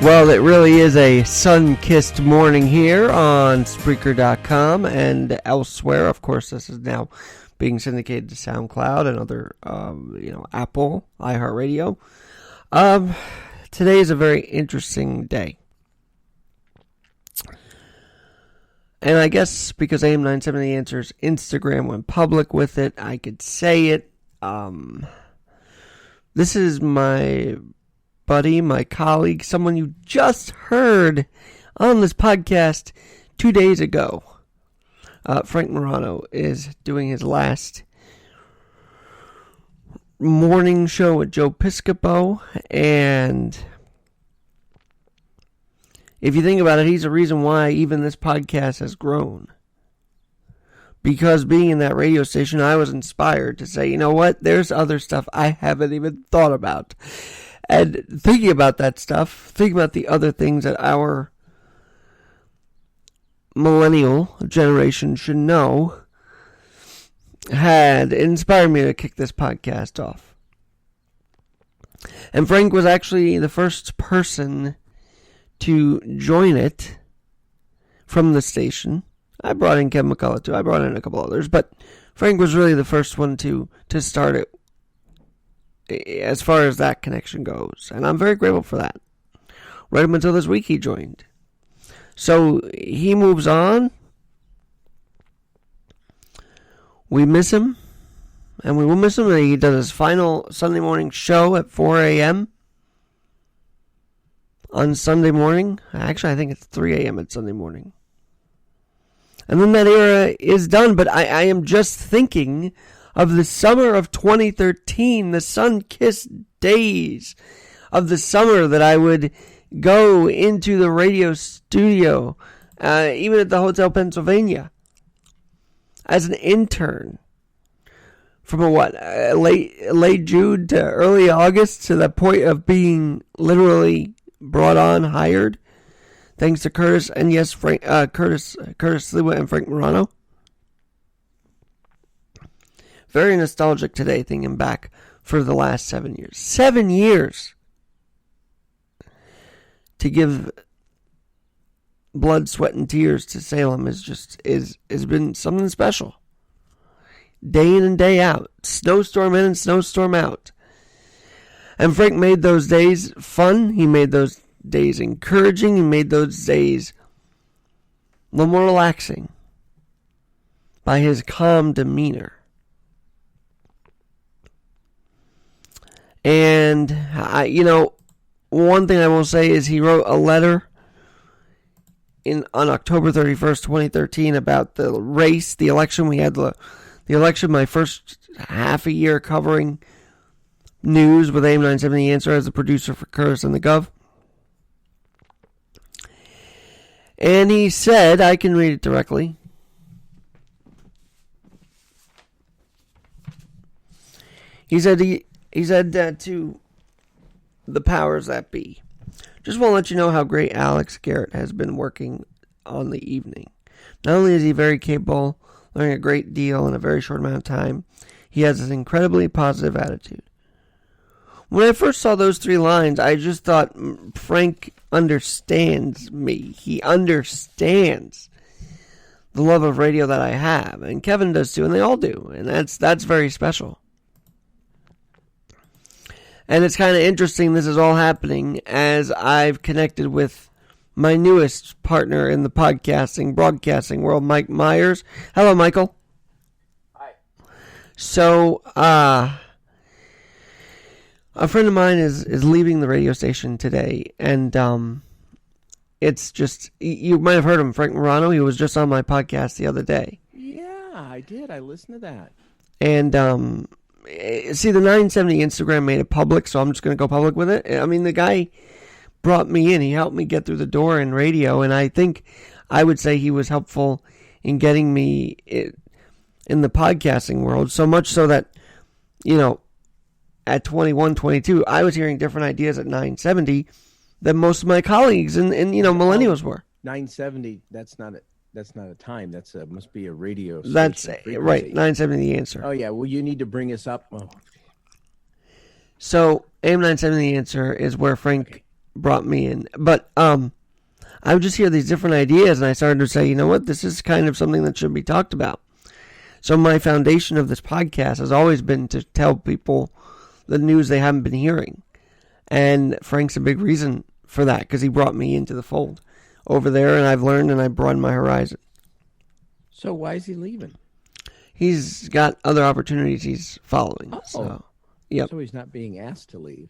Well, it really is a sun-kissed morning here on Spreaker.com and elsewhere. Of course, this is now being syndicated to SoundCloud and other, Apple, iHeartRadio. Today is a very interesting day. And I guess because AM970 Answers Instagram went public with it, I could say it. This is my buddy, my colleague, someone you just heard on this podcast 2 days ago. Frank Morano is doing his last morning show with Joe Piscopo, and if you think about it, he's the reason why even this podcast has grown. Because being in that radio station, I was inspired to say, you know what, there's other stuff I haven't even thought about. And thinking about that stuff, thinking about the other things that our millennial generation should know, had inspired me to kick this podcast off. And Frank was actually the first person to join it from the station. I brought in Kevin McCullough too. I brought in a couple others, but Frank was really the first one to start it as far as that connection goes. And I'm very grateful for that. Right up until this week he joined. So he moves on. We miss him. And we will miss him. He does his final Sunday morning show at 4 a.m. on Sunday morning. Actually, I think it's 3 a.m. at Sunday morning. And then that era is done. But I am just thinking of the summer of 2013, the sun-kissed days of the summer that I would go into the radio studio, even at the Hotel Pennsylvania, as an intern. From late June to early August, to the point of being literally brought on, hired, thanks to Curtis and yes, Curtis Sliwa and Frank Morano. Very nostalgic today, thinking back for the last 7 years. 7 years to give blood, sweat, and tears to Salem has been something special. Day in and day out, snowstorm in and snowstorm out. And Frank made those days fun. He made those days encouraging. He made those days a little more relaxing by his calm demeanor. And, one thing I will say is he wrote a letter on October 31st, 2013 about the race, the election. We had the election, my first half a year covering news with AM970 Answer as the producer for Curtis and the Gov. And he said, I can read it directly. He said that to the powers that be, just want to let you know how great Alex Garrett has been working on the evening. Not only is he very capable, learning a great deal in a very short amount of time, he has an incredibly positive attitude. When I first saw those 3 lines, I just thought, Frank understands me. He understands the love of radio that I have, and Kevin does too, and they all do, and that's very special. And it's kind of interesting this is all happening as I've connected with my newest partner in the broadcasting world, Mike Myers. Hello, Michael. Hi. So, a friend of mine is leaving the radio station today, and it's just, you might have heard him, Frank Morano. He was just on my podcast the other day. Yeah, I did. I listened to that. And, see, the 970 Instagram made it public, so I'm just going to go public with it. I mean, the guy brought me in. He helped me get through the door in radio, and I think I would say he was helpful in getting me in the podcasting world, so much so that, at 21, 22, I was hearing different ideas at 970 than most of my colleagues and millennials were. 970, that's not a time. That's must be a radio station. That's right. 970 The Answer. Oh yeah. Well, you need to bring us up. Oh. So AM970 The Answer is where Frank brought me in. But I would just hear these different ideas, and I started to say, you know what, this is kind of something that should be talked about. So my foundation of this podcast has always been to tell people the news they haven't been hearing. And Frank's a big reason for that, because he brought me into the fold over there, and I've learned and I've broadened my horizon. So why is he leaving? He's got other opportunities he's following. Oh. So, yep. So he's not being asked to leave.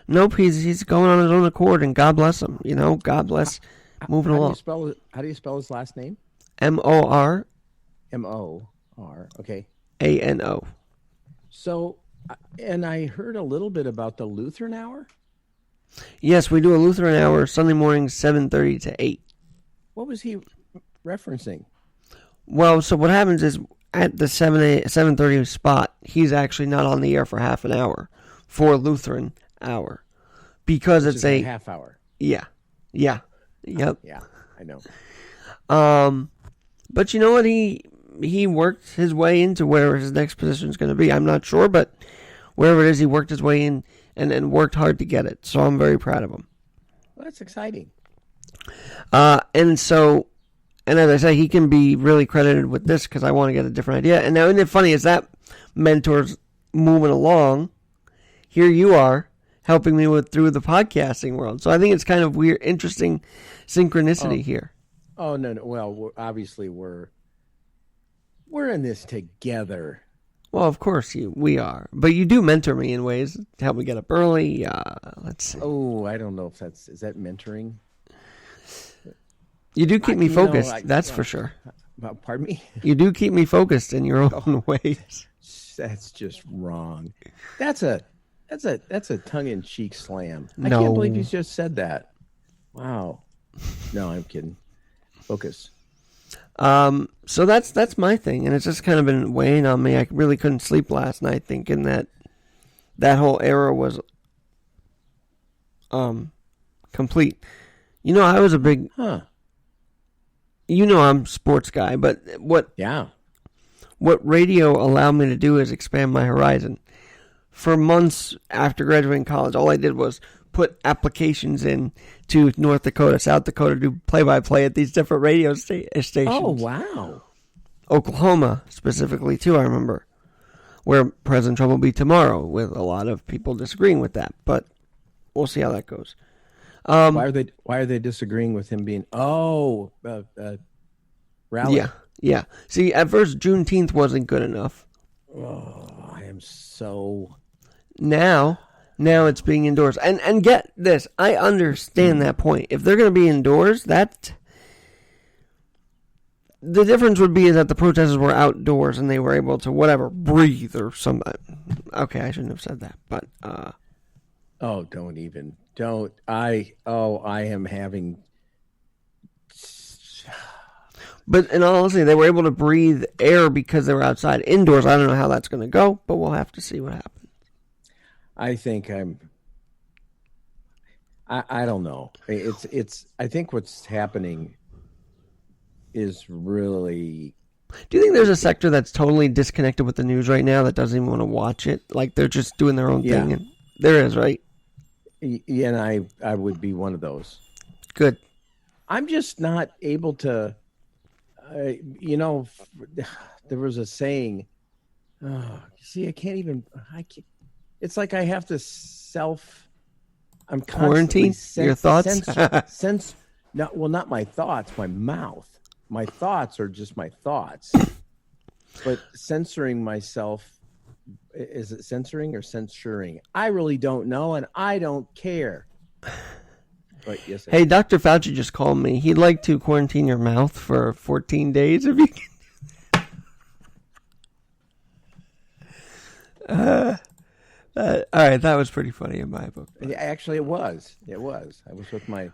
Nope, he's going on his own accord, and God bless him. You know, God bless moving along. How do you spell his last name? M-O-R. M-O-R. Okay. A-N-O. So, and I heard a little bit about the Lutheran Hour. Yes, we do a Lutheran Hour Sunday morning, 7:30 to 8. What was he referencing? Well, so what happens is at the 7:30 spot, he's actually not on the air for half an hour for Lutheran Hour because it's a half hour. Yeah. Yep. Yeah, I know. But you know what? He worked his way into where his next position is going to be. I'm not sure, but wherever it is, he worked his way in and worked hard to get it. So I'm very proud of him. Well, that's exciting. And as I say, he can be really credited with this because I want to get a different idea. And now, isn't it funny, as that mentor's moving along, here you are helping me through the podcasting world. So I think it's kind of weird, interesting synchronicity here. Oh, no. Well, obviously we're in this together. Well, of course we are. But you do mentor me in ways to help me get up early. Let's see. Oh, I don't know if is that mentoring? You do keep me focused, that's for sure. Pardon me? You do keep me focused in your own ways. That's just wrong. That's a tongue-in-cheek slam. No. I can't believe you just said that. Wow. No, I'm kidding. Focus. So that's my thing, and it's just kind of been weighing on me. I really couldn't sleep last night thinking that whole era was complete. You know, I was a big You know I'm a sports guy, but what radio allowed me to do is expand my horizon. For months after graduating college, all I did was put applications in to North Dakota, South Dakota, do play-by-play at these different radio stations. Oh, wow. Oklahoma, specifically, too, I remember, where President Trump will be tomorrow, with a lot of people disagreeing with that, but we'll see how that goes. Why are they disagreeing with him being rally? Yeah. See, at first Juneteenth wasn't good enough. Oh, I am so now it's being indoors. And get this, I understand that point. If they're going to be indoors, the difference would be is that the protesters were outdoors and they were able to breathe or something. Okay, I shouldn't have said that, but oh, I am having. But in all honesty, they were able to breathe air because they were outside. Indoors, I don't know how that's going to go, but we'll have to see what happens. I think I don't know. I think what's happening is really. Do you think there's a sector that's totally disconnected with the news right now that doesn't even want to watch it? Like they're just doing their own thing? And there is, right? Yeah, and I would be one of those. Good. I'm just not able to. There was a saying. See, I can't even. It's like I have to I'm quarantine your thoughts. Not my thoughts. My mouth. My thoughts are just my thoughts. But censoring myself, is it censoring or censuring? I really don't know, and I don't care. But yes. Hey, Dr. Fauci just called me. He'd like to quarantine your mouth for 14 days if you can. All right, that was pretty funny in my book. Actually, it was. I was with my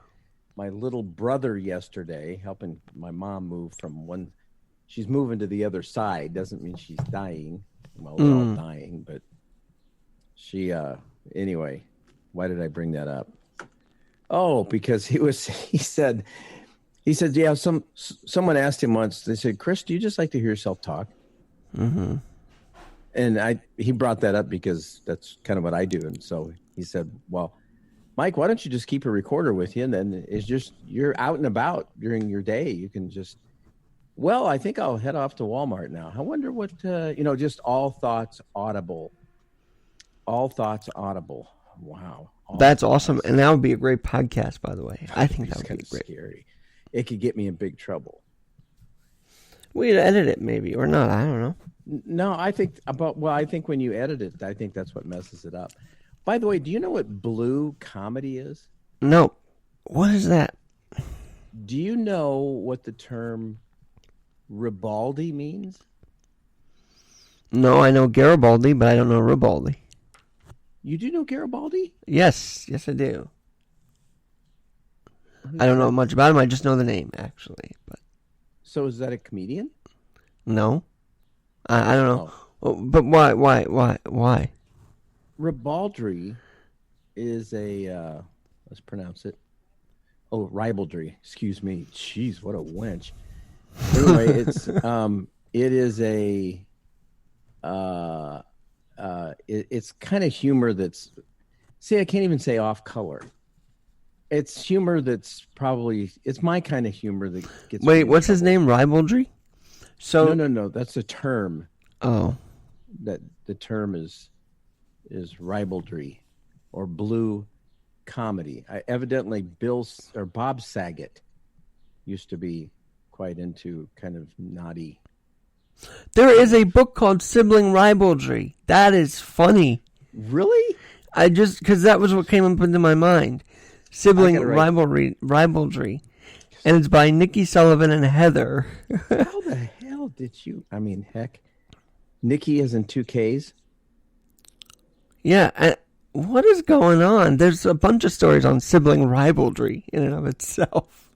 little brother yesterday, helping my mom move from one. She's moving to the other side. Doesn't mean she's dying. Well, we're all dying, but she. Anyway, why did I bring that up? Oh, because he said, yeah. Someone asked him once. They said, "Chris, do you just like to hear yourself talk?" Mm-hmm. And he brought that up because that's kind of what I do. And so he said, well, Mike, why don't you just keep a recorder with you, and then it's just you're out and about during your day. You can just. Well, I think I'll head off to Walmart now. I wonder what just all thoughts audible. All thoughts audible. Wow. That's awesome, and that would be a great podcast, by the way. I think that would kind be of great. Scary. It could get me in big trouble. We'd edit it maybe or not. I don't know. No, I think when you edit it, I think that's what messes it up. By the way, do you know what blue comedy is? No. What is that? Do you know what the term ribaldry means? No, I know Garibaldi, but I don't know Ribaldi. You do know Garibaldi? Yes, I do. I don't know much about him. I just know the name, actually. But So is that a comedian? no, I don't know. Oh, but why? Ribaldry is let's pronounce it. Oh, ribaldry. Excuse me. Jeez, what a wench. Anyway, it is it's kind of humor that's. See, I can't even say off color. It's humor that's it's my kind of humor that gets. Wait, what's his name? Ribaldry? So No. That's a term. Oh, That the term is ribaldry, or blue comedy. Evidently, Bob Saget used to be quite into kind of naughty. there is a book called Sibling Ribaldry. That is funny. Really? Because that was what came up into my mind. Sibling Ribaldry. And it's by Nikki Sullivan and Heather. How the hell did you? I mean, heck, Nikki is in 2Ks. Yeah, what is going on? There's a bunch of stories on sibling ribaldry in and of itself.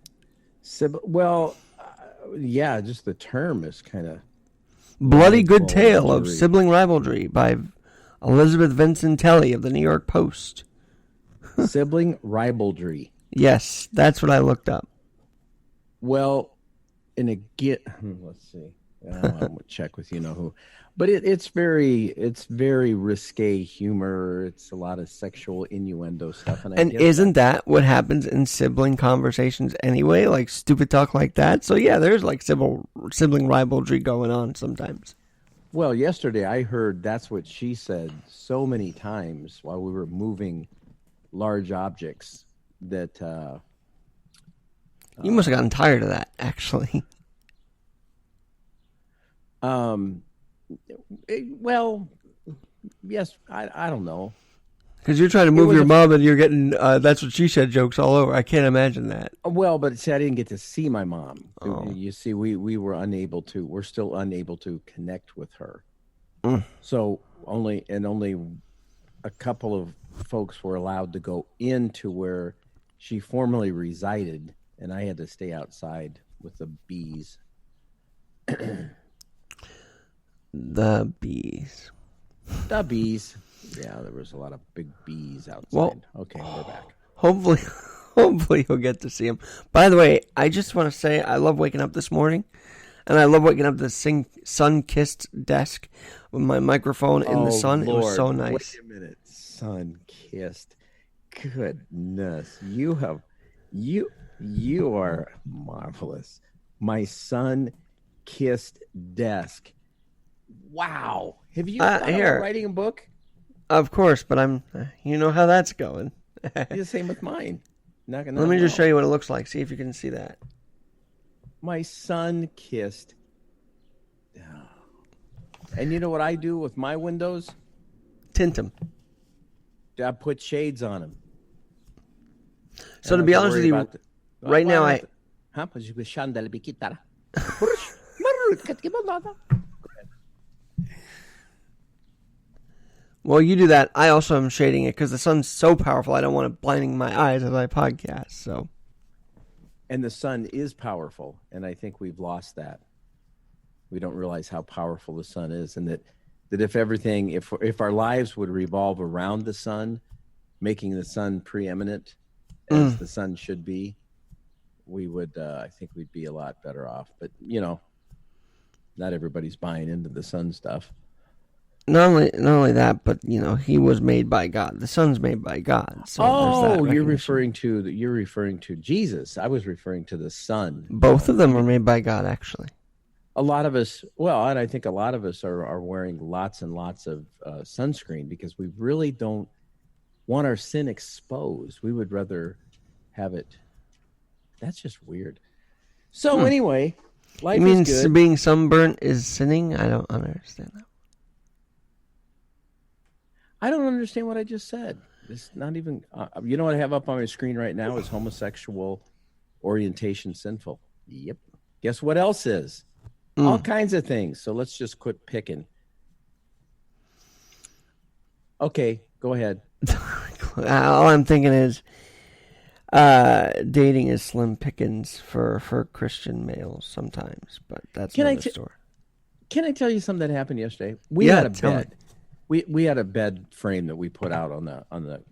Yeah, just the term is kind of Bloody Good Tale of Sibling Ribaldry by Elizabeth Vincentelli of the New York Post. sibling ribaldry. Yes, that's what I looked up. Well, let's see. I'm gonna check with who, but it's very risque humor. It's a lot of sexual innuendo stuff, and isn't that what happens in sibling conversations anyway? Like stupid talk like that. So yeah, there's like sibling ribaldry going on sometimes. Well, yesterday I heard that's what she said so many times while we were moving large objects that. You must have gotten tired of that, actually. Well, yes, I don't know. Because you're trying to move your mom and you're getting that's what she said jokes all over. I can't imagine that. Well, but see, I didn't get to see my mom. Oh. You see, we're still unable to connect with her. Mm. So only a couple of folks were allowed to go into where she formerly resided, and I had to stay outside with the bees. The bees. The bees. Yeah, there was a lot of big bees outside. Well, okay, we're back. Hopefully you'll get to see them. By the way, I just want to say I love waking up this morning, and I love waking up to the sun-kissed desk with my microphone in the sun. Lord. It was so nice. Wait a minute, sun-kissed. Goodness, you are marvelous. My sun-kissed desk. Wow. Have you thought about writing a book? Of course, but you know how that's going. The same with mine. Let me just show you what it looks like. See if you can see that. My sun-kissed. And you know what I do with my windows? Tint them. I put shades on them. So to be honest with you, right now Well, you do that. I also am shading it because the sun's so powerful. I don't want it blinding my eyes as I podcast. So, and the sun is powerful, and I think we've lost that. We don't realize how powerful the sun is, and that if our lives would revolve around the sun, making the sun preeminent as the sun should be, we would. I think we'd be a lot better off. But not everybody's buying into the sun stuff. not only that, but he was made by God. The Son's made by God. So there's that you're recognition. referring to Jesus. I was referring to the Son. Both of them are made by God, actually. A lot of us, and I think a lot of us are wearing lots and lots of sunscreen because we really don't want our sin exposed. We would rather have it. That's just weird. So anyway, life is good. Being sunburnt is sinning? I don't understand that. I don't understand what I just said. It's not even. You know what I have up on my screen right now is homosexual orientation sinful. Yep. Guess what else is? All kinds of things. So let's just quit picking. Okay, go ahead. All I'm thinking is dating is slim pickings for Christian males sometimes, but that's another story. Can I tell you something that happened yesterday? We had a bed. Me. We had a bed frame that we put out on the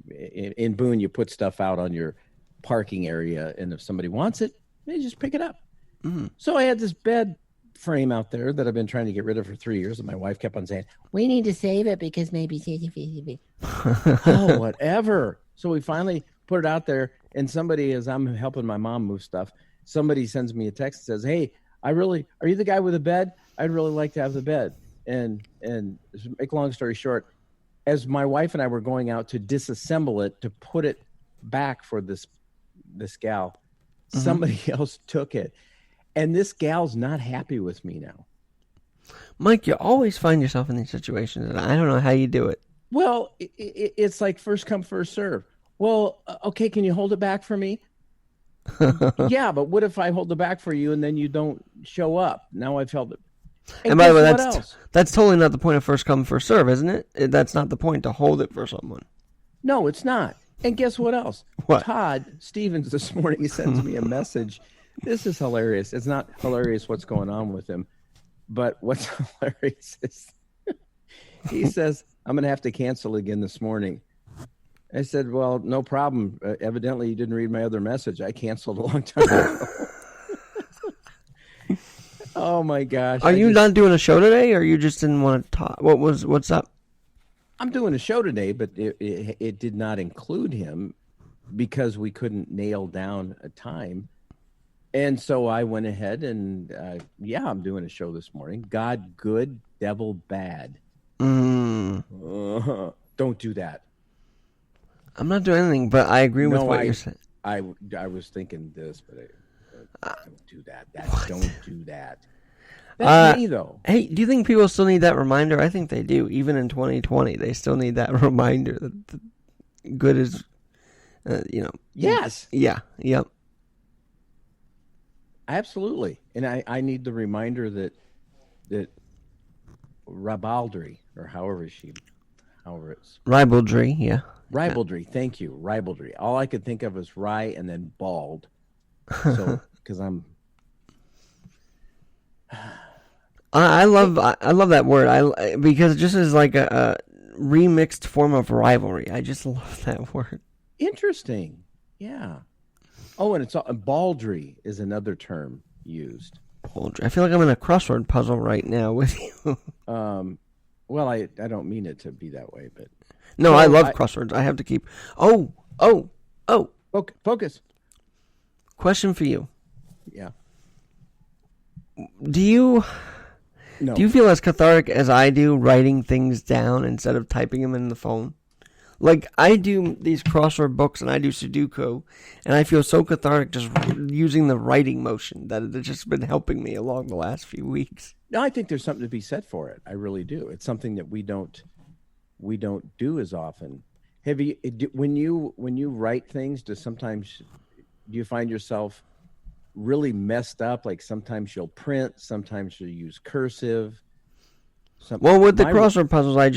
in Boone. You put stuff out on your parking area, and if somebody wants it, they just pick it up. Mm-hmm. So I had this bed frame out there that I've been trying to get rid of for 3 years, and my wife kept on saying, "We need to save it because maybe." Oh, whatever. So we finally put it out there, and somebody, as I'm helping my mom move stuff, somebody sends me a text that says, "Hey, are you the guy with the bed? I'd really like to have the bed." And make a long story short, as my wife and I were going out to disassemble it to put it back for this gal, somebody else took it. And this gal's not happy with me now. Mike, you always find yourself in these situations, and I don't know how you do it. Well, it's like first come, first serve. Well, okay, can you hold it back for me? Yeah, but what if I hold it back for you and then you don't show up? Now I've held it. And by the way, that's totally not the point of first come, first serve, isn't it? That's not the point to hold it for someone. No, it's not. And guess what else? What? Todd Stevens this morning, he sends me a message. This is hilarious. It's not hilarious what's going on with him, but what's hilarious is he says, "I'm going to have to cancel again this morning." I said, "Well, no problem. Evidently, you didn't read my other message. I canceled a long time ago." Oh my gosh! Are you not doing a show today, or you just didn't want to talk? What's up? I'm doing a show today, but it did not include him because we couldn't nail down a time. And so I went ahead and, I'm doing a show this morning. God good, devil bad. Don't do that. I'm not doing anything, but I agree with what you're saying. I was thinking this, but don't do that. Don't do that. That's me, though. Hey, do you think people still need that reminder? I think they do. Even in 2020, they still need that reminder that the good is, Yes. Yeah. Yep. Absolutely. And I need the reminder that ribaldry, or however it's. Ribaldry, yeah. Ribaldry, thank you. Ribaldry. All I could think of was rye and then bald. So, because I'm. I love that word. Because it just is like a remixed form of rivalry. I just love that word. Interesting. Yeah. Oh, and baldry is another term used. Baldry. I feel like I'm in a crossword puzzle right now with you. Well, I don't mean it to be that way, but no, I love crosswords. I have to keep. Oh. Focus. Question for you. Yeah. Do you feel as cathartic as I do writing things down instead of typing them in the phone? Like, I do these crossword books and I do Sudoku, and I feel so cathartic just using the writing motion that it's just been helping me along the last few weeks. No, I think there's something to be said for it. I really do. It's something that we don't do as often. Have you, when you write things, do you find yourself really messed up? Like sometimes you'll print, sometimes you'll use cursive. Well, with the crossword puzzles, I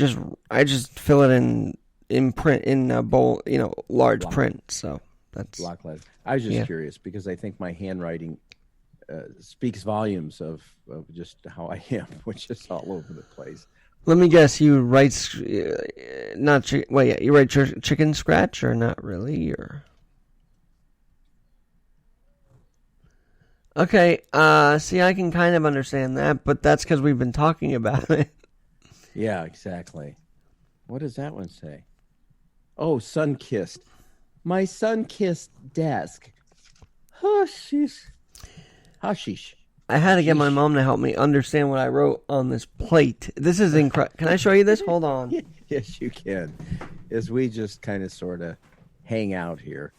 just fill it in print, in a bold, large block print. So that's block letter. I was just curious because I think my handwriting speaks volumes of just how I am, which is all over the place. Let me guess. You write you write chicken scratch or not really, or? Okay. See, I can kind of understand that, but that's because we've been talking about it. Yeah, exactly. What does that one say? Oh, sun-kissed. My sun-kissed desk. Hushish. Hushish. I had to get my Sheesh. mom to help me understand what I wrote on this plate. This is incredible. Can I show you this? Hold on. Yes, you can. As we just kind of sort of hang out here.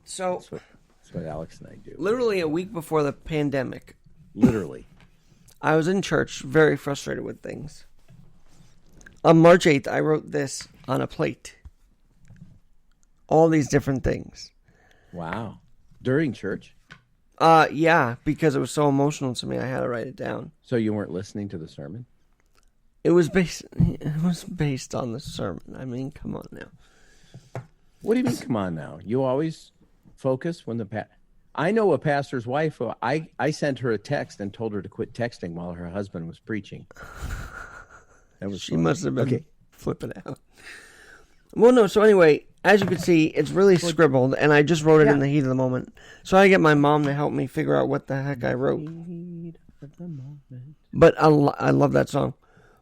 So, That's what Alex and I do. literally a week before the pandemic, Literally. I was in church, very frustrated with things. On March 8th, I wrote this on a plate. All these different things. Wow. During church? Yeah, because it was so emotional to me, I had to write it down. So you weren't listening to the sermon? It was based on the sermon. I mean, come on now. What do you mean, come on now? You always focus when I know a pastor's wife who I sent her a text and told her to quit texting while her husband was preaching. That was She funny. must have been Okay. flipping out. Well, no, so anyway, as you can see, it's really scribbled, and I just wrote it in the heat of the moment. So I get my mom to help me figure out what the heck I wrote. But I love that song.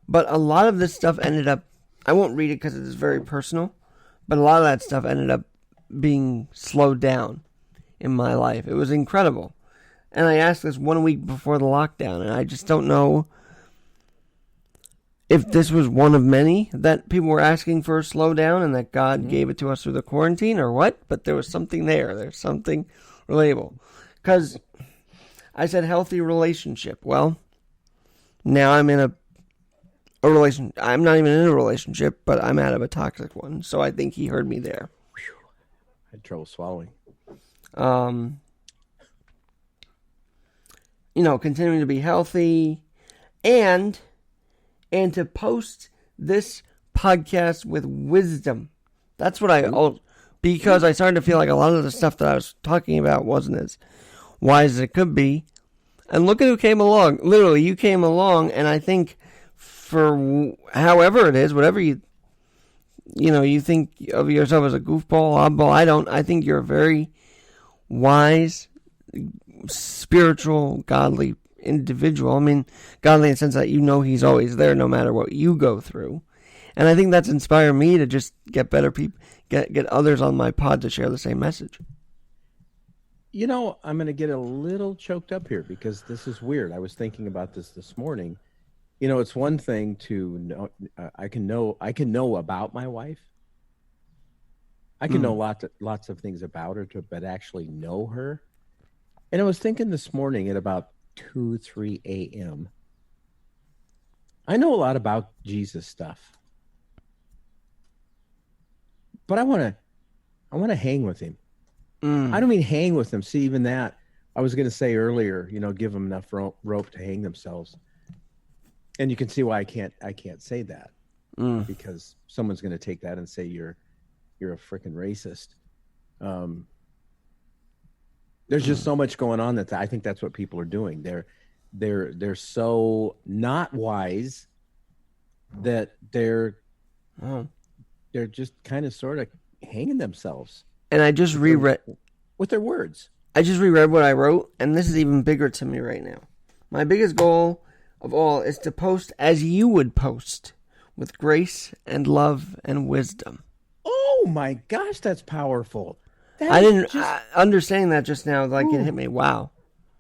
But a lot of this stuff ended up, I won't read it because it is very personal, but a lot of that stuff ended up being slowed down in my life. It was incredible. And I asked this 1 week before the lockdown, and I just don't know if this was one of many that people were asking for a slowdown and that God gave it to us through the quarantine or what, but there was something there. There's something relatable. Because I said healthy relationship. Well, now I'm in a relationship. I'm not even in a relationship, but I'm out of a toxic one. So I think he heard me there. I had trouble swallowing. Continuing to be healthy and to post this podcast with wisdom. That's what because I started to feel like a lot of the stuff that I was talking about wasn't as wise as it could be. And look at who came along. Literally, you came along, and I think for however it is, whatever you think of yourself as a goofball, oddball, I don't. I think you're a very wise, spiritual, godly individual. I mean, godly in the sense that he's always there no matter what you go through. And I think that's inspired me to just get better people, get others on my pod to share the same message. I'm going to get a little choked up here because this is weird. I was thinking about this morning. It's one thing to know, I can know about my wife. I can know lots of things about her, but actually know her. And I was thinking this morning at about 2-3 a.m. I know a lot about Jesus stuff, but I want to hang with him. I don't mean hang with them. See, even that, I was going to say earlier, give them enough rope to hang themselves. And you can see why I can't say that because someone's going to take that and say you're a freaking racist. There's just so much going on that I think that's what people are doing. They're so not wise that they're just kind of sort of hanging themselves. And I just reread with their words. I just reread what I wrote, and this is even bigger to me right now. My biggest goal of all is to post as you would post, with grace and love and wisdom. Oh my gosh, that's powerful. Understanding that just now, like it hit me. Wow.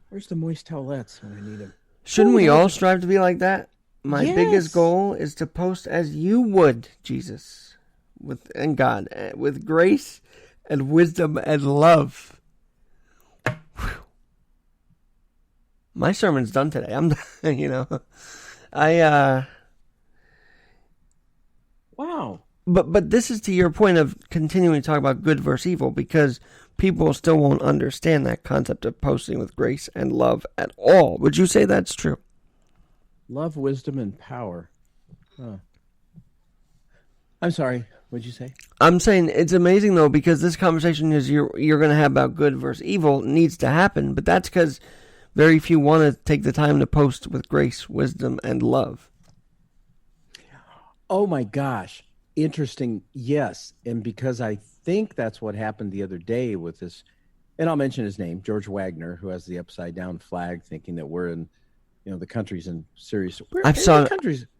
Where's the moist towelettes when I need them? Shouldn't we all strive to be like that? My Yes. biggest goal is to post as you would, Jesus, and God, with grace and wisdom and love. Whew. My sermon's done today. Wow. But this is to your point of continuing to talk about good versus evil, because people still won't understand that concept of posting with grace and love at all. Would you say that's true? Love, wisdom, and power. Huh. I'm sorry. What'd you say? I'm saying it's amazing though, because this conversation is you're going to have about good versus evil needs to happen, but that's because very few want to take the time to post with grace, wisdom, and love. Oh my gosh. Interesting. Yes. And because I think that's what happened the other day with this, and I'll mention his name, George Wagner, who has the upside down flag, thinking that we're in, the country's in serious. I saw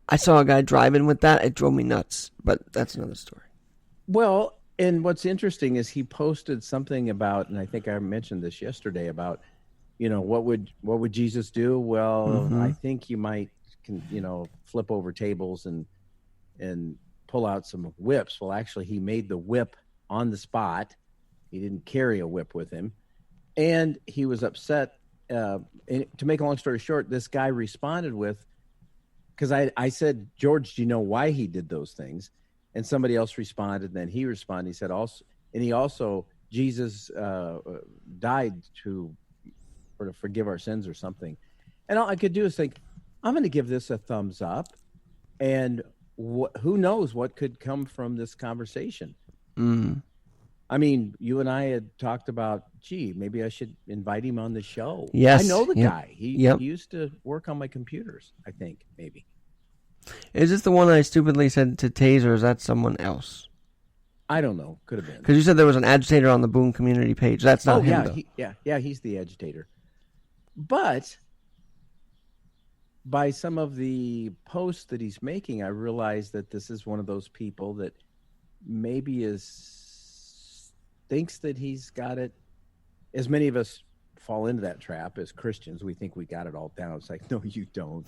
I saw a guy driving with that. It drove me nuts, but that's another story. Well, and what's interesting is he posted something about, and I think I mentioned this yesterday about, what would Jesus do? Well, I think you might, flip over tables and pull out some whips. Well, actually, he made the whip on the spot. He didn't carry a whip with him, and he was upset. And to make a long story short, this guy responded with, because I said, George, do you know why he did those things? And somebody else responded, and then he responded. He said Jesus died to forgive our sins or something. And all I could do is think, I'm going to give this a thumbs up. And who knows what could come from this conversation? I mean, you and I had talked about, maybe I should invite him on the show. Yes. I know the guy. He used to work on my computers, I think, maybe. Is this the one I stupidly said to Taser, or is that someone else? I don't know. Could have been. Because you said there was an agitator on the Boone community page. That's not him, though. He's the agitator. But by some of the posts that he's making, I realized that this is one of those people that maybe thinks that he's got it. As many of us fall into that trap as Christians, we think we got it all down. It's like, no, you don't.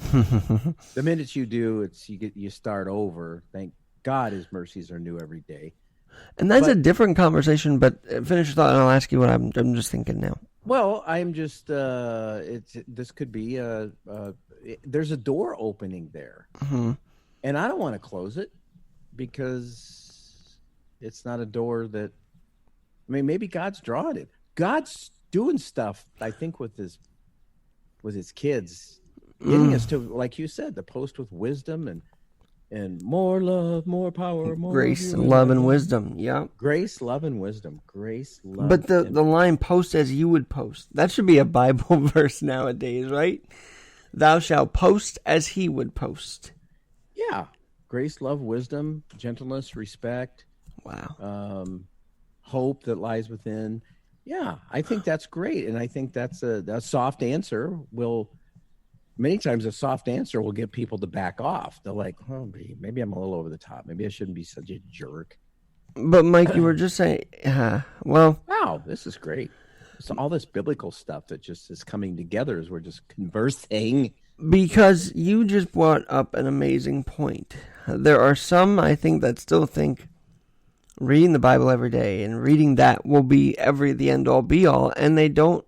The minute you do, you start over. Thank God his mercies are new every day. And that's a different conversation, but finish your thought and I'll ask you what I'm just thinking now. Well, I'm just, this could be, there's a door opening there. And I don't want to close it because it's not a door that, maybe God's drawing it. God's doing stuff, I think, with his kids, getting us to, like you said, the post with wisdom and more love, more power, more grace and love and wisdom. Yeah, grace, love, and wisdom. Grace, love. But the line "post as you would post" that should be a Bible verse nowadays, right? Thou shalt post as he would post. Yeah, grace, love, wisdom, gentleness, respect. Wow. Hope that lies within. Yeah, I think that's great, and I think that's a soft answer many times a soft answer will get people to back off. They're like, oh, maybe I'm a little over the top. Maybe I shouldn't be such a jerk. But Mike, you were just saying, wow, this is great. So all this biblical stuff that just is coming together as we're just conversing. Because you just brought up an amazing point. There are some, I think, that still think reading the Bible every day and reading that will be the end all be all, and they don't.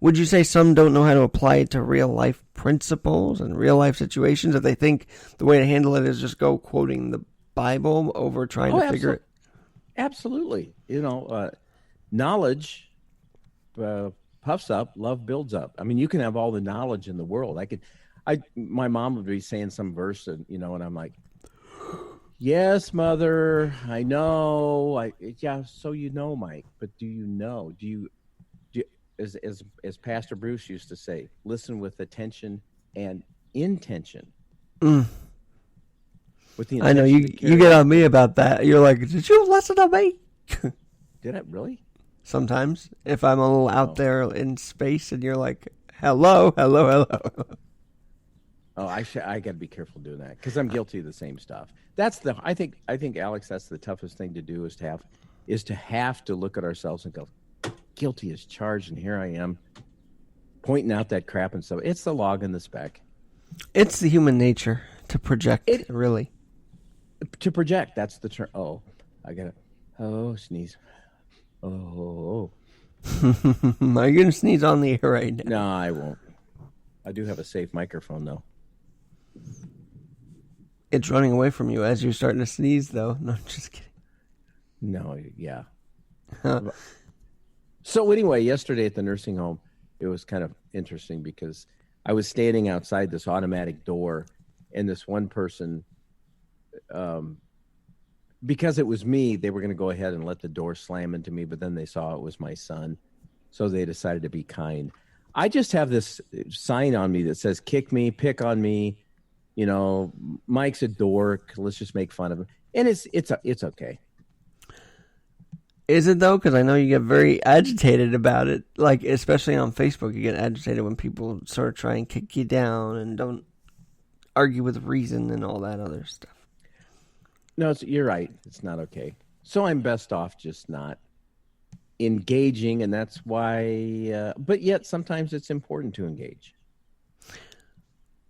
Would you say some don't know how to apply it to real life principles and real life situations? That they think the way to handle it is just go quoting the Bible over trying to figure it? Absolutely. Knowledge puffs up, love builds up. You can have all the knowledge in the world. My mom would be saying some verse and I'm like, yes, Mother, I know. So Mike, but do you know? As Pastor Bruce used to say, listen with attention and intention. I know you get on me about that. You're like, did you listen to me? Did I really? Sometimes, if I'm a little out there in space, and you're like, hello. Oh, I got to be careful doing that because I'm guilty of the same stuff. I think Alex, that's the toughest thing to do is to have to look at ourselves and go, guilty as charged, and here I am pointing out that crap and stuff. It's the log and the speck. It's the human nature to project, really. To project, that's the term. Oh, I got to, sneeze. Oh. Are you going to sneeze on the air right now? No, I won't. I do have a safe microphone, though. It's running away from you as you're starting to sneeze, though. No, I'm just kidding. No, yeah. So anyway, yesterday at the nursing home, it was kind of interesting because I was standing outside this automatic door, and this one person, because it was me, they were going to go ahead and let the door slam into me, but then they saw it was my son, so they decided to be kind. I just have this sign on me that says, kick me, pick on me, Mike's a dork, let's just make fun of him. And it's okay. Is it though? Because I know you get very agitated about it. Like, especially on Facebook, you get agitated when people sort of try and kick you down and don't. argue with reason and all that other stuff. No, you're right. It's not okay. So I'm best off just not engaging, and that's why. But yet, sometimes it's important to engage.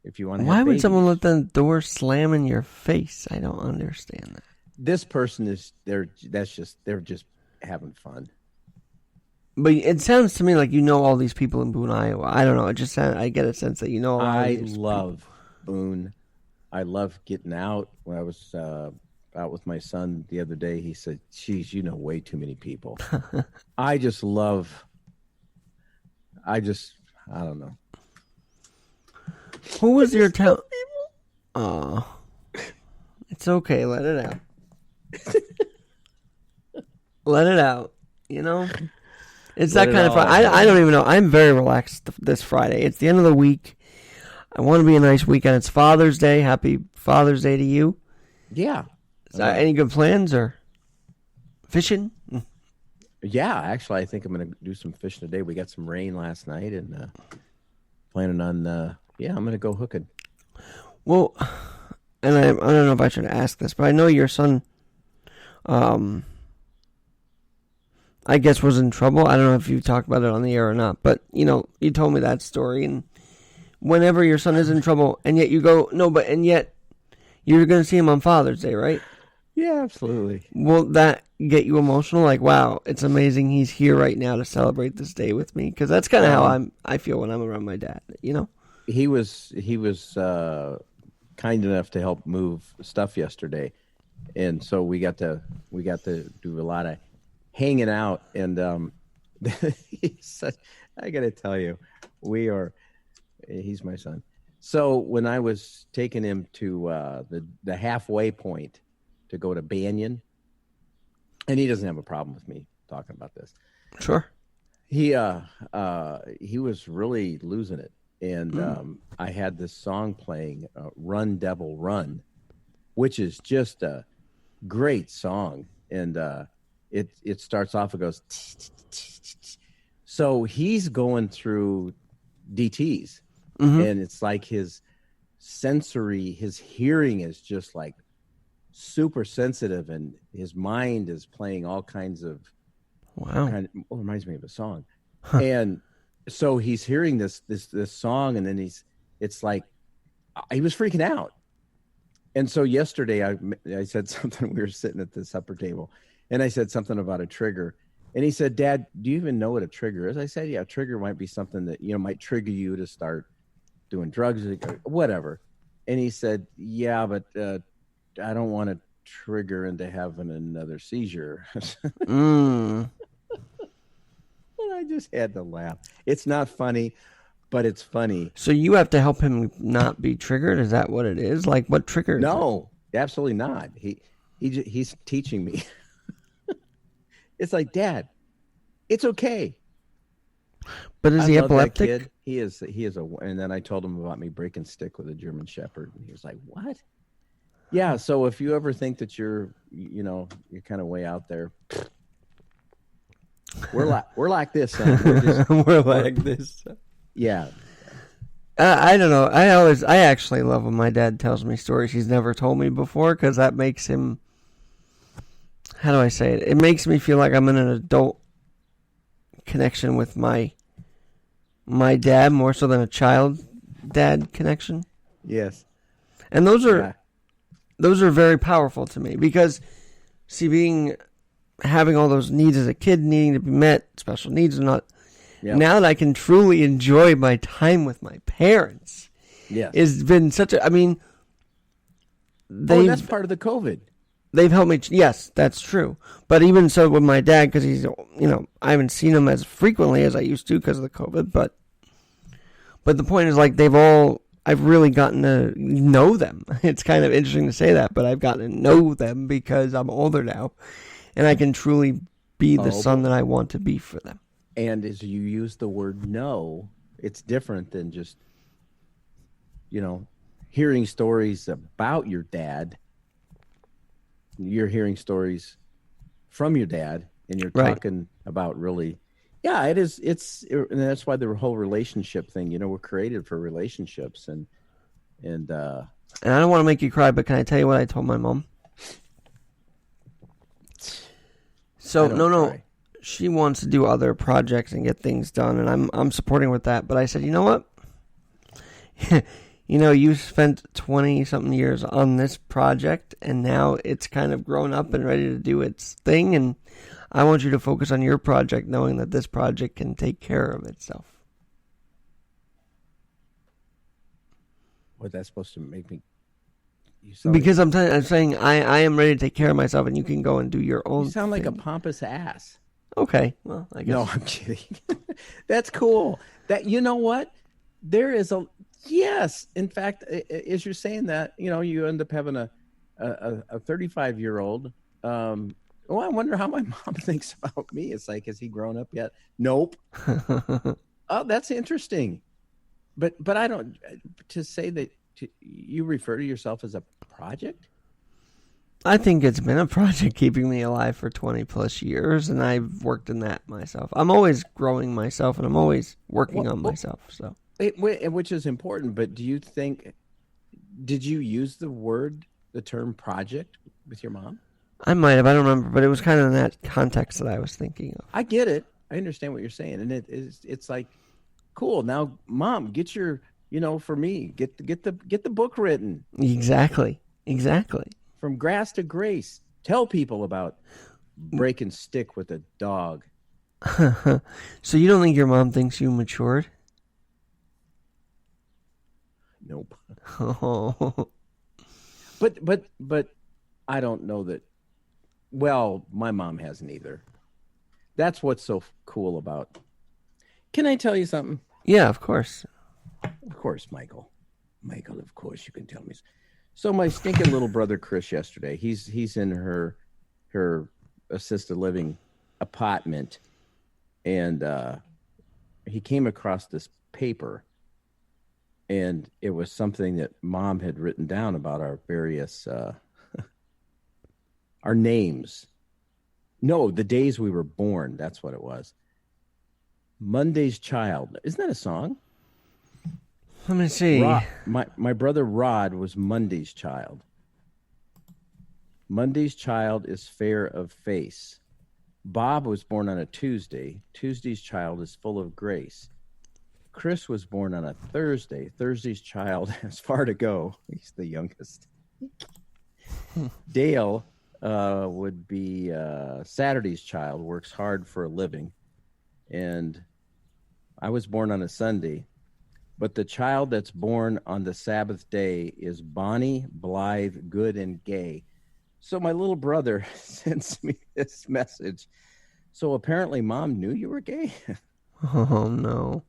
If you want to, Why would babies. someone let the door slam in your face? I don't understand that. This person is they're just having fun. But it sounds to me like you know all these people in Boone, Iowa. I don't know. It just I get a sense that you know. I love Boone. I love getting out. When I was out with my son the other day, he said, "Geez, you know way too many people." I don't know. Who was your town? Oh, it's okay. Let it out. Let it out. You know, it's Let that it kind of all fun. out. I don't even know. I'm very relaxed this Friday. It's the end of the week. I want to be a nice weekend. It's Father's Day. Happy Father's Day to you. Yeah. Any good plans or fishing? Yeah, actually, I think I'm going to do some fishing today. We got some rain last night, and planning on. I'm going to go hooking. Well, and I don't know if I should ask this, but I know your son, I guess, was in trouble. I don't know if you talked about it on the air or not, but, you know, you told me that story, and whenever your son is in trouble, and yet you go, and yet you're going to see him on Father's Day, right? Yeah, absolutely. Will that get you emotional? Like, wow, it's amazing he's here right now to celebrate this day with me, because that's kind of how I feel when I'm around my dad, you know? He was kind enough to help move stuff yesterday, and so we got to do a lot of hanging out. And I got to tell you, he's my son. So when I was taking him to the halfway point to go to Banyan, and he doesn't have a problem with me talking about this. Sure. He was really losing it. And I had this song playing, Run Devil Run, which is just a great song. And it starts off, it goes, so he's going through DTs. Mm-hmm. And it's like his hearing is just like super sensitive, and his mind is playing all kinds of, reminds me of a song. Huh. And so he's hearing this song, and then it's like he was freaking out. And so yesterday I said something. We were sitting at the supper table, and I said something about a trigger, and he said, "Dad, do you even know what a trigger is?" I said, "Yeah, a trigger might be something that might trigger you to start doing drugs or whatever." And he said, "Yeah, but I don't want to trigger into having another seizure." And I just had to laugh. It's not funny, but it's funny. So you have to help him not be triggered? Is that what it is? Like, what triggers? No, absolutely not. He's teaching me. It's like, Dad, it's okay. But is he epileptic? That kid. He is and then I told him about me breaking stick with a German Shepherd, and he was like, "What?" Yeah. So if you ever think that you're kind of way out there, we're like this, son. We're like this. Yeah. I don't know. I actually love when my dad tells me stories he's never told me before, because that makes him. How do I say it? It makes me feel like I'm in an adult connection with my dad more so than a child dad connection. Yes. And those are very powerful to me, because having all those needs as a kid, needing to be met, special needs or not, now that I can truly enjoy my time with my parents, it's been such a, that's part of the COVID. They've helped me. Yes, that's true. But even so with my dad, because he's, I haven't seen him as frequently as I used to because of the COVID. But the point is, like, I've really gotten to know them. It's kind of interesting to say that, but I've gotten to know them because I'm older now, and I can truly be the son that I want to be for them. And as you use the word "know," it's different than just, hearing stories about your dad. You're hearing stories from your dad, and you're talking about really, it is. And that's why the whole relationship thing, we're created for relationships, and And I don't want to make you cry, but can I tell you what I told my mom? So I don't no, cry. she wants to do other projects and get things done, and I'm supporting with that. But I said, you know what? You spent 20 something years on this project, and now it's kind of grown up and ready to do its thing. And I want you to focus on your project, knowing that this project can take care of itself. What that's supposed to make me? You sound Because I'm saying I am ready to take care of myself, and you can go and do your own. you sound like a thing. pompous ass. Okay. Well, I guess. No, I'm kidding. That's cool. That you know what? There is a yes. In fact, as you're saying that, you end up having a 35-year-old. Oh, I wonder how my mom thinks about me. It's like, has he grown up yet? Nope. Oh, that's interesting. But I don't to say that you refer to yourself as a project. I think it's been a project keeping me alive for 20 plus years, and I've worked in that myself. I'm always growing myself, and I'm always working on myself. So, Which is important. But do you think? Did you use the term project with your mom? I might have, I don't remember, but it was kind of in that context that I was thinking of. I get it. I understand what you're saying, and it's like, cool. Now, Mom, get your for me, get the book written. Exactly. From Grass to Grace. Tell people about breaking stick with a dog. So you don't think your mom thinks you matured? Nope. Oh. But I don't know that. Well, my mom hasn't either. That's what's so cool about. Can I tell you something? Yeah, of course. Of course, Michael. Michael, of course you can tell me. So my stinking little brother Chris yesterday, he's in her assisted living apartment, and he came across this paper, and it was something that Mom had written down about our various our names. No, the days we were born. That's what it was. Monday's Child. Isn't that a song? Let me see. My brother Rod was Monday's child. Monday's child is fair of face. Bob was born on a Tuesday. Tuesday's child is full of grace. Chris was born on a Thursday. Thursday's child has far to go. He's the youngest. Dale would be Saturday's child, works hard for a living. And I was born on a Sunday. But the child that's born on the Sabbath day is bonny, blithe, good, and gay. So my little brother sends me this message. So apparently Mom knew you were gay? Oh, no.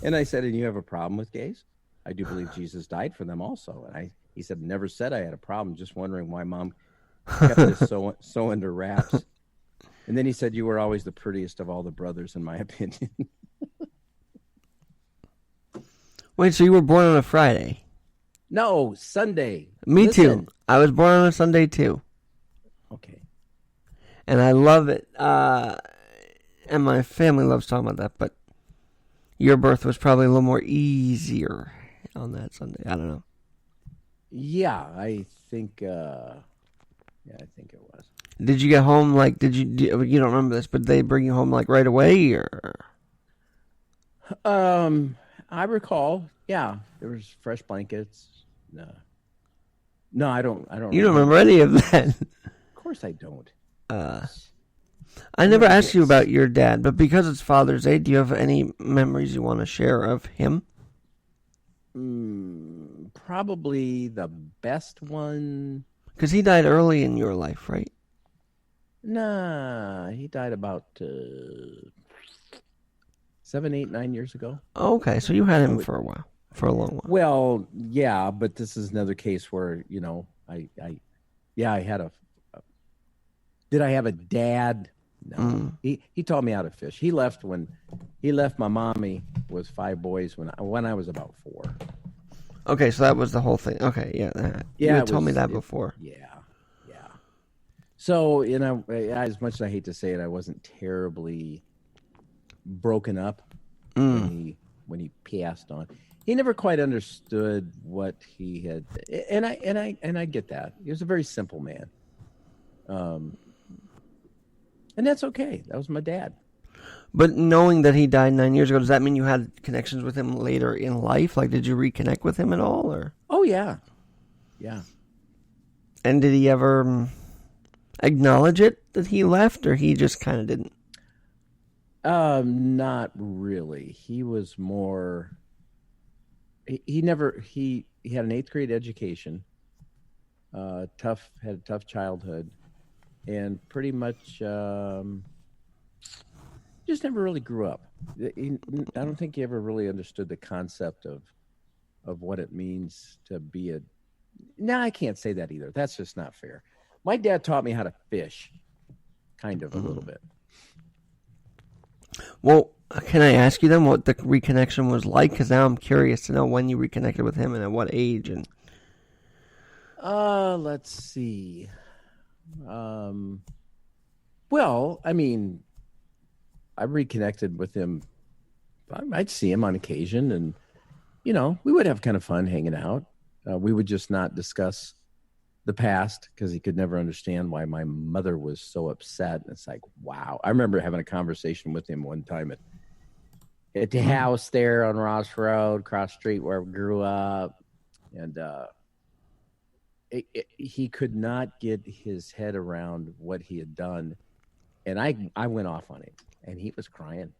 And I said, and you have a problem with gays? I do believe Jesus died for them also. And he said, never said I had a problem, just wondering why Mom kept this so under wraps. And then he said, you were always the prettiest of all the brothers, in my opinion. Wait, so you were born on a Friday? No, Sunday. Me Listen. too. I was born on a Sunday too. Okay. And I love it. And my family loves talking about that, but your birth was probably a little more easier on that Sunday. I don't know. Yeah, I think it was. Did you get home, you don't remember this, but they bring you home right away, or? I recall, yeah, there was fresh blankets. No, I don't. You don't remember any of that. Of course I don't. I never asked you about your dad, but because it's Father's Day, do you have any memories you want to share of him? Probably the best one. Because he died early in your life, right? Nah, he died about 7, 8, 9 years ago. Oh, okay, so you had him for a while, for a long while. Well, yeah, but this is another case where I had a. Did I have a dad? No. He taught me how to fish. He left my mommy with 5 boys when I was about 4. Okay, so that was the whole thing. Okay, yeah. You had told me that before. Yeah. So, as much as I hate to say it, I wasn't terribly broken up when he passed on. he never quite understood what he had, and I get that. He was a very simple man, and that's okay. That was my dad. But knowing that he died 9 years ago, does that mean you had connections with him later in life? Like, did you reconnect with him at all, or? Oh yeah, yeah. And did he ever acknowledge it that he left, or he just kind of didn't? Not really. He was more. He never. He had an 8th grade education. Had a tough childhood, and pretty much just never really grew up. I don't think he ever really understood the concept of what it means to be a. No, I can't say that either. That's just not fair. My dad taught me how to fish, kind of a little bit. Well, can I ask you then what the reconnection was like? Because now I'm curious to know when you reconnected with him and at what age. And let's see. Well, I mean, I reconnected with him. I'd see him on occasion, and we would have kind of fun hanging out. We would just not discuss the past because he could never understand why my mother was so upset. And it's like, wow. I remember having a conversation with him one time at the house there on Ross Road, cross street where we grew up. And he could not get his head around what he had done. And I went off on him, and he was crying.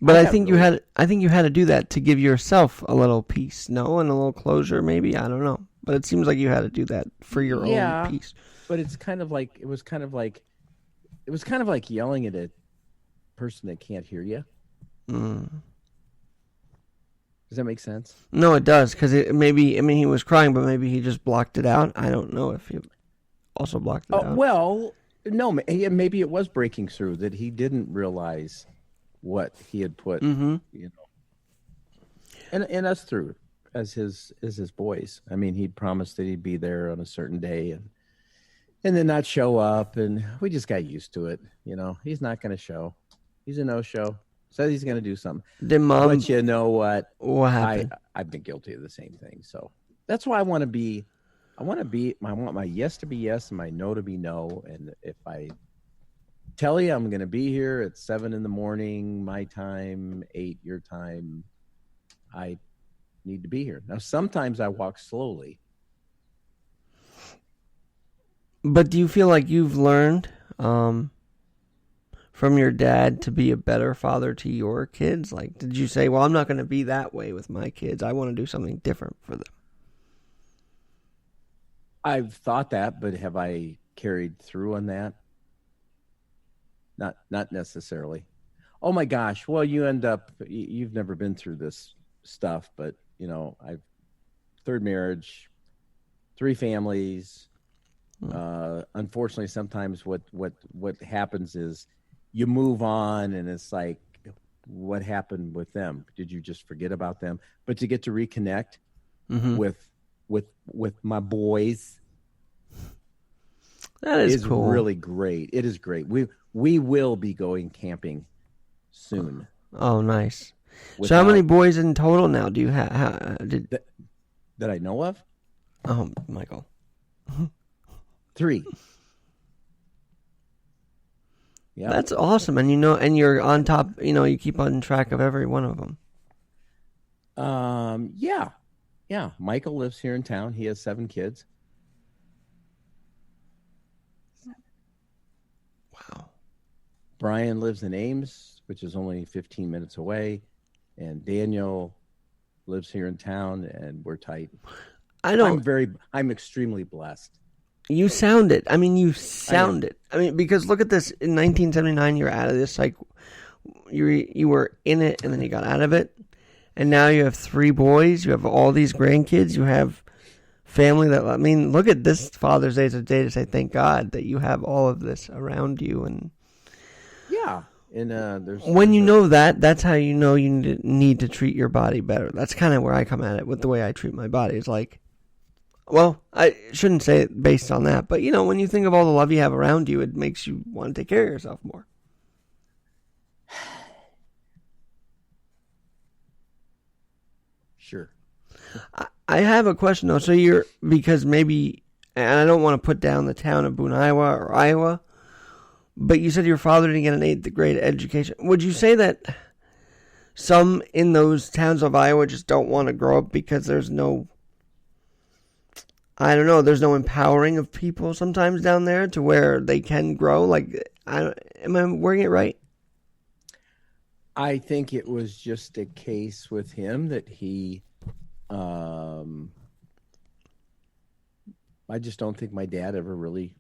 But I think you had to do that to give yourself a little peace, no, and a little closure, maybe. I don't know, but it seems like you had to do that for your own peace. But it was kind of like yelling at a person that can't hear you. Does that make sense? No, it does, because he was crying, but maybe he just blocked it out. I don't know if he also blocked it out. Well, no, maybe it was breaking through that he didn't realize what he had put, and us through as his boys. I mean, he'd promised that he'd be there on a certain day and then not show up, and we just got used to it. He's not going to show. He's a no-show. Says he's going to do something. Did Mom? But you know what? What happened? I've been guilty of the same thing. So that's why I want my yes to be yes and my no to be no. And if I tell you I'm going to be here at 7 a.m, my time, 8 your time, I need to be here. Now, sometimes I walk slowly. But do you feel like you've learned from your dad to be a better father to your kids? Like, did you say, well, I'm not going to be that way with my kids. I want to do something different for them? I've thought that, but have I carried through on that? Not necessarily. Oh my gosh. Well, you've never been through this stuff, but I've third marriage, 3 families. Unfortunately, sometimes what happens is you move on, and it's like, what happened with them? Did you just forget about them? But to get to reconnect with my boys, that is cool. Really great. It is great. We will be going camping soon. Oh, nice. So how many boys in total now do you have? That I know of? Oh, Michael. 3. Yeah. That's awesome. And and you're on top, you keep on track of every one of them. Yeah. Yeah. Michael lives here in town. He has 7 kids. Wow. Brian lives in Ames, which is only 15 minutes away. And Daniel lives here in town, and we're tight. I'm extremely blessed. You sound it. I mean, because look at this. In 1979, you're out of this. Like, you were in it, and then you got out of it. And now you have 3 boys. You have all these grandkids. You have family look at this Father's Day. It's a day to say thank God that you have all of this around you. And yeah. And that's how you know you need to treat your body better. That's kind of where I come at it with the way I treat my body. It's like, well, I shouldn't say it based on that, but when you think of all the love you have around you, it makes you want to take care of yourself more. I have a question though. So because maybe, and I don't want to put down the town of Boone, Iowa or Iowa, but you said your father didn't get an 8th grade education. Would you say that some in those towns of Iowa just don't want to grow up because there's no, I don't know, there's no empowering of people sometimes down there to where they can grow? Like, am I wording it right? I think it was just a case with him that he, I just don't think my dad ever really,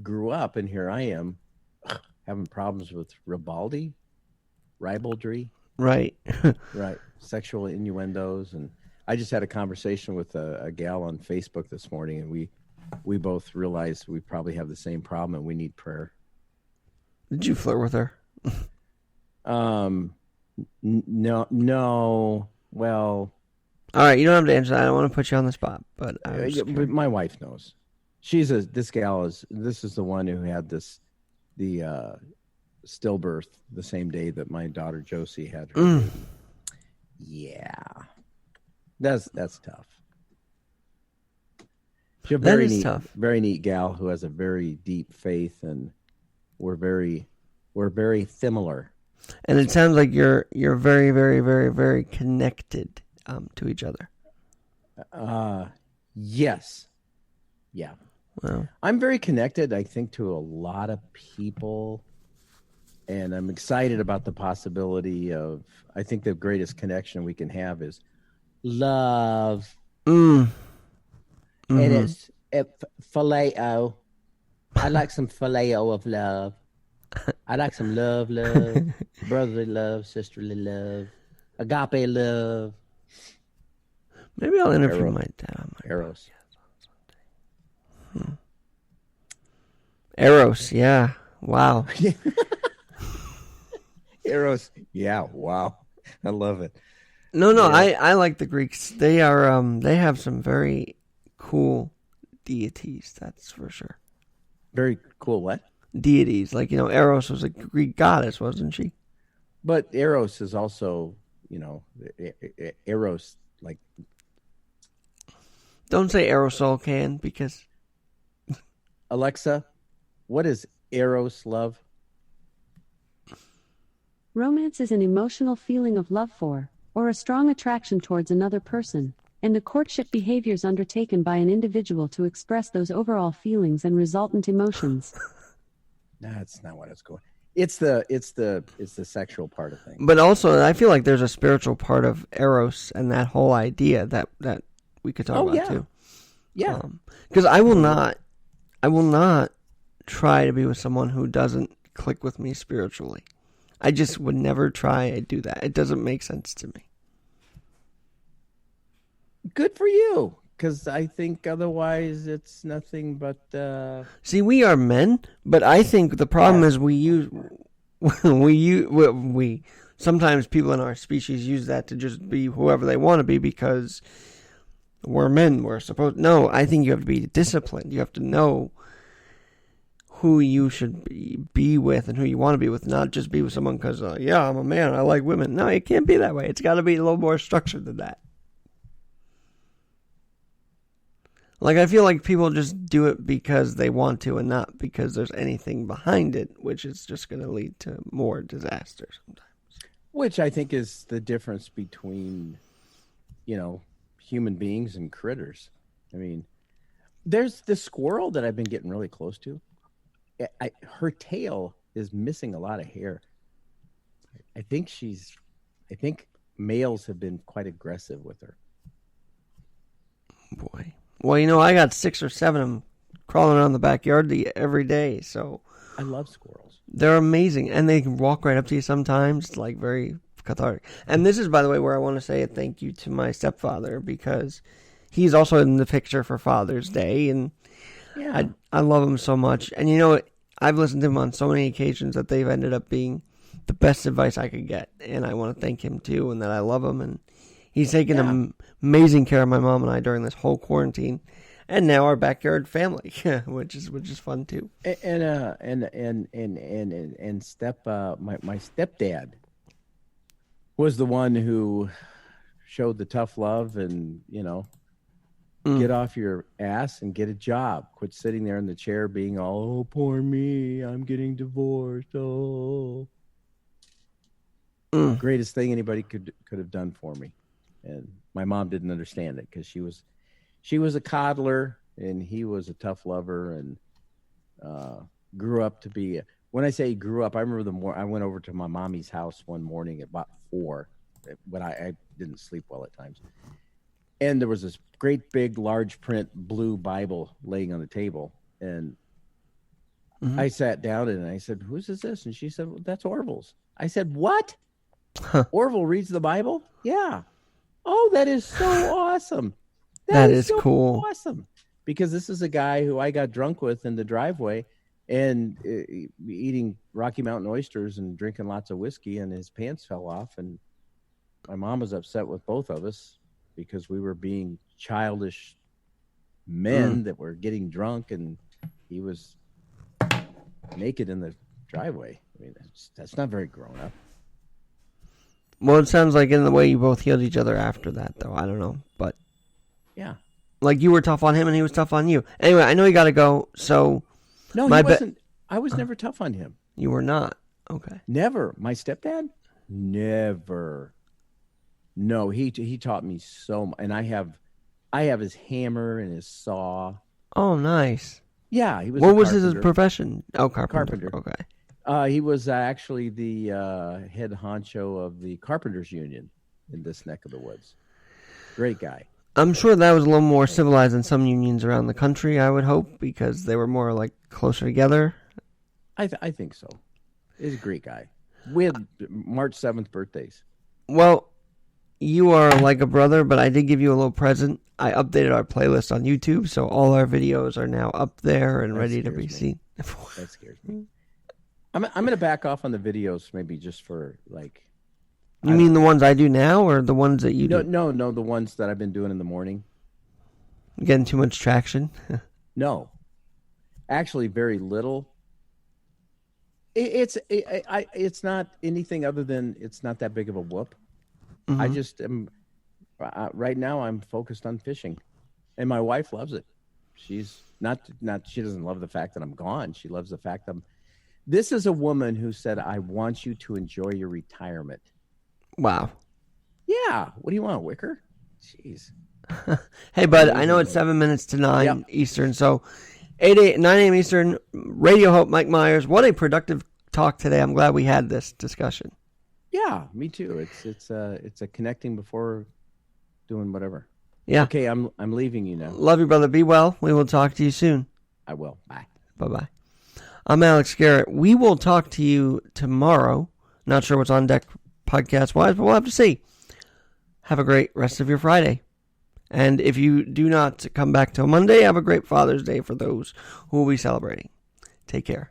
grew up. And here I am having problems with ribaldry, Right. right? Sexual innuendos. And I just had a conversation with a gal on Facebook this morning, and we both realized we probably have the same problem and we need prayer. Did you flirt with her? No. Well, all right, you don't have to answer that. I don't want to put you on the spot, but but my wife knows. This is the one who had the stillbirth the same day that my daughter Josie had her baby. Yeah, that's tough. She's a very neat gal who has a very deep faith, and we're very similar. And it sounds like you're very, very, very, very connected to each other. Yes. Yeah. Wow. I'm very connected, I think, to a lot of people, and I'm excited about the possibility of, I think the greatest connection we can have is love. Mm. Mm-hmm. And it's phileo. I like some phileo of love. I like some love, brotherly love, sisterly love, agape love. Maybe I'll interview my dad on my Eros. Eros, yeah. Wow. Eros, yeah, wow. I love it. No, yeah. I like the Greeks. They are they have some very cool deities, that's for sure. Very cool what? Deities. Like, Eros was a Greek goddess, wasn't she? But Eros is also, Eros, like... Don't say aerosol can, because... Alexa, what is Eros love? Romance is an emotional feeling of love for, or a strong attraction towards another person, and the courtship behaviors undertaken by an individual to express those overall feelings and resultant emotions. That's not what it's going. It's the sexual part of things. But also, I feel like there's a spiritual part of Eros and that whole idea that we could talk about too. Yeah. Because I will not try to be with someone who doesn't click with me spiritually. I just would never try to do that. It doesn't make sense to me. Good for you, because I think otherwise it's nothing but... See, we are men, but I think the problem is we sometimes people in our species use that to just be whoever they want to be because we're men. No, I think you have to be disciplined. You have to know who you should be with and who you want to be with, not just be with someone because, I'm a man, I like women. No, it can't be that way. It's got to be a little more structured than that. Like, I feel like people just do it because they want to and not because there's anything behind it, which is just going to lead to more disaster sometimes. Which I think is the difference between, human beings and critters. I mean, there's this squirrel that I've been getting really close to. Her tail is missing a lot of hair. I think males have been quite aggressive with her. Boy. Well, I got 6 or 7 of them crawling around the backyard every day, so... I love squirrels. They're amazing, and they can walk right up to you sometimes. It's, like, very cathartic. And this is, by the way, where I want to say a thank you to my stepfather, because he's also in the picture for Father's Day, and I love him so much. And, I've listened to him on so many occasions that they've ended up being the best advice I could get, and I want to thank him, too, and that I love him, and... He's taken amazing care of my mom and I during this whole quarantine, and now our backyard family, which is fun too. My stepdad was the one who show the tough love and, get off your ass and get a job. Quit sitting there in the chair being all, oh, poor me, I'm getting divorced. Oh. Greatest thing anybody could have done for me. And my mom didn't understand it because she was a coddler and he was a tough lover and grew up to be when I say grew up, I remember I went over to my mommy's house one morning at about 4 when I didn't sleep well at times. And there was this great big large print blue Bible laying on the table. And I sat down and I said, whose is this? And she said, well, that's Orville's. I said, what? Orville reads the Bible? Yeah. Oh, that is so awesome. That is so cool. Awesome. Because this is a guy who I got drunk with in the driveway and eating Rocky Mountain oysters and drinking lots of whiskey, and his pants fell off. And my mom was upset with both of us because we were being childish men that were getting drunk, and he was naked in the driveway. I mean, that's not very grown up. Well, it sounds like in the way you both healed each other after that, though. I don't know, but yeah, like you were tough on him and he was tough on you. Anyway, I know you got to go. So no, he wasn't. I was never tough on him. You were not. Okay. Never. My stepdad, never. No, he taught me so much, and I have his hammer and his saw. Oh, nice. Yeah, he was. What was his profession? Oh, carpenter. Okay. He was actually the head honcho of the Carpenters Union in this neck of the woods. Great guy. I'm sure that was a little more civilized than some unions around the country, I would hope, because they were more like closer together. I think so. He's a great guy. We had March 7th birthdays. Well, you are like a brother, but I did give you a little present. I updated our playlist on YouTube, so all our videos are now up there and ready to be seen. That scares me. I'm going to back off on the videos maybe just for like... You mean the ones I do now or the ones that you do? No, the ones that I've been doing in the morning. Getting too much traction? No. Actually, very little. It's not anything other than it's not that big of a whoop. Mm-hmm. I just am... right now I'm focused on fishing. And my wife loves it. She's not she doesn't love the fact that I'm gone. She loves the fact that this is a woman who said, I want you to enjoy your retirement. Wow. Yeah. What do you want, a wicker? Jeez. Hey, bud, I know it's 7 minutes to 9 Eastern, so 9 a.m. Eastern, Radio Hope, Mike Myers. What a productive talk today. I'm glad we had this discussion. Yeah, me too. It's a connecting before doing whatever. Yeah. Okay, I'm leaving you now. Love you, brother. Be well. We will talk to you soon. I will. Bye. Bye-bye. I'm Alex Garrett. We will talk to you tomorrow. Not sure what's on deck podcast-wise, but we'll have to see. Have a great rest of your Friday. And if you do not come back till Monday, have a great Father's Day for those who will be celebrating. Take care.